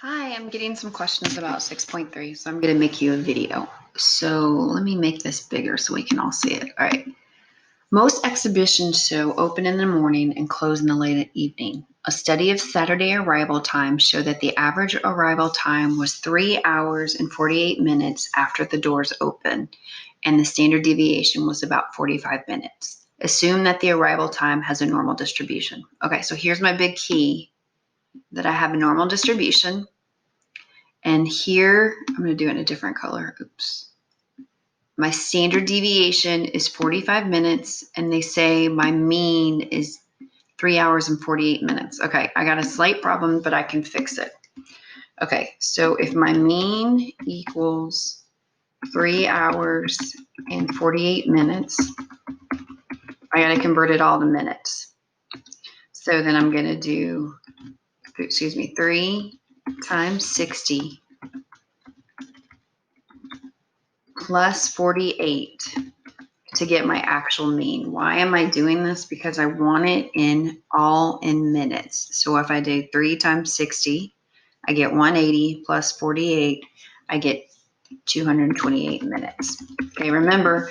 Hi, I'm getting some questions about 6.3, so I'm going to make you a video. So let me make this bigger so we can all see it. All right. Most exhibition show open in the morning and close in the late evening. A study of Saturday arrival time showed that the average arrival time was 3 hours and 48 minutes after the doors opened, and the standard deviation was about 45 minutes. Assume that the arrival time has a normal distribution. Okay, so here's my big key, that I have a normal distribution. And here, I'm going to do it in a different color. Oops. My standard deviation is 45 minutes, and they say my mean is 3 hours and 48 minutes. Okay, I got a slight problem, but I can fix it. Okay, so if my mean equals 3 hours and 48 minutes, I got to convert it all to minutes. So then I'm going to do, 3 times 60 plus 48 to get my actual mean. Why am I doing this? Because I want it all in minutes. So if I do 3 times 60, I get 180 plus 48, I get 228 minutes. Okay, remember,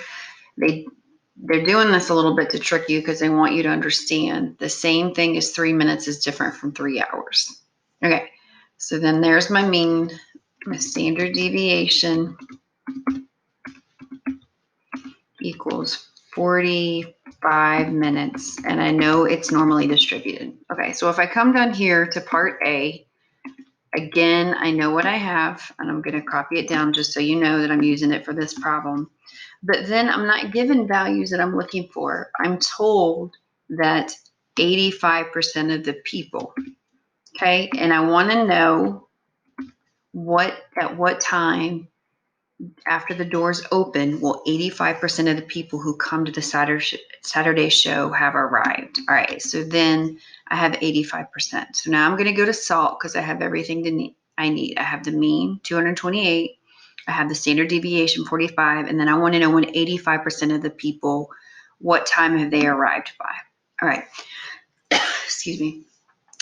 they're doing this a little bit to trick you because they want you to understand the same thing as 3 minutes is different from 3 hours. Okay, so then there's my mean, my standard deviation equals 45 minutes, and I know it's normally distributed. Okay, so if I come down here to part A, again, I know what I have, and I'm going to copy it down just so you know that I'm using it for this problem. But then I'm not given values that I'm looking for. I'm told that 85% of the people, okay, and I want to know at what time after the doors open, will 85% of the people who come to the Saturday show have arrived? All right, so then I have 85%. So now I'm going to go to SALT because I have everything I need. I have the mean, 228. I have the standard deviation, 45. And then I want to know when 85% of the people, what time have they arrived by? All right, excuse me.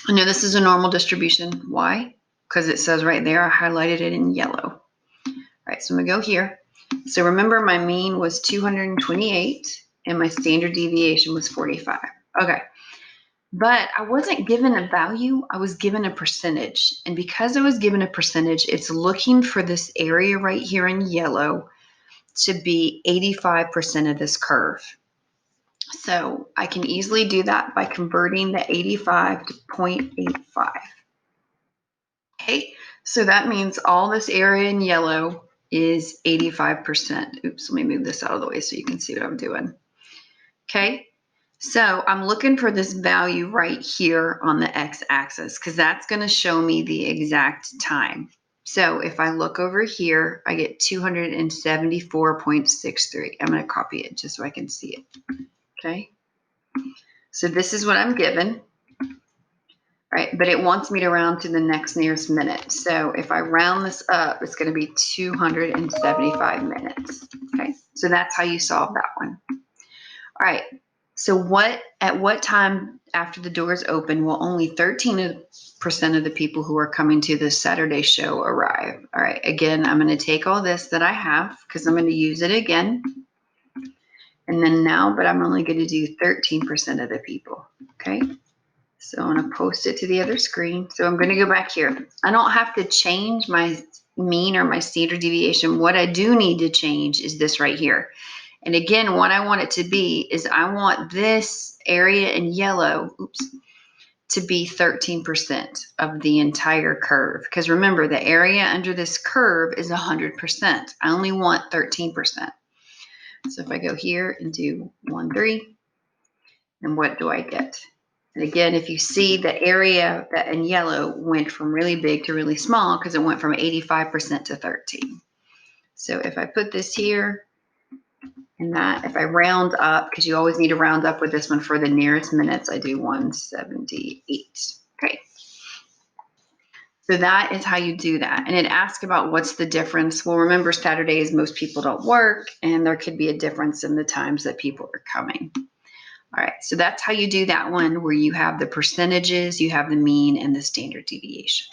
I know this is a normal distribution. Why? Because it says right there, I highlighted it in yellow. All right, so I'm gonna go here. So remember, my mean was 228 and my standard deviation was 45. Okay, but I wasn't given a value, I was given a percentage. And because I was given a percentage, it's looking for this area right here in yellow to be 85% of this curve. So I can easily do that by converting the 85 to 0.85. Okay, so that means all this area in yellow is 85%. Oops, let me move this out of the way so you can see what I'm doing. Okay, so I'm looking for this value right here on the x-axis because that's going to show me the exact time. So if I look over here, I get 274.63. I'm going to copy it just so I can see it. Okay, so this is what I'm given. Right, but it wants me to round to the next nearest minute. So if I round this up, it's going to be 275 minutes. Okay, so that's how you solve that one. All right, so at what time after the doors open will only 13% of the people who are coming to the Saturday show arrive? All right, again, I'm going to take all this that I have because I'm going to use it again. And then now, but I'm only going to do 13% of the people. Okay. So I'm going to post it to the other screen. So I'm going to go back here. I don't have to change my mean or my standard deviation. What I do need to change is this right here. And again, what I want it to be is I want this area in yellow, to be 13% of the entire curve. Because remember, the area under this curve is 100%. I only want 13%. So if I go here and do 1, 3, and what do I get? And again, if you see the area that in yellow went from really big to really small because it went from 85% to 13. So if I put this here and that, if I round up, because you always need to round up with this one for the nearest minutes, I do 178. Okay. So that is how you do that. And it asks about what's the difference. Well, remember, Saturdays, most people don't work, and there could be a difference in the times that people are coming. All right, so that's how you do that one where you have the percentages, you have the mean, and the standard deviation.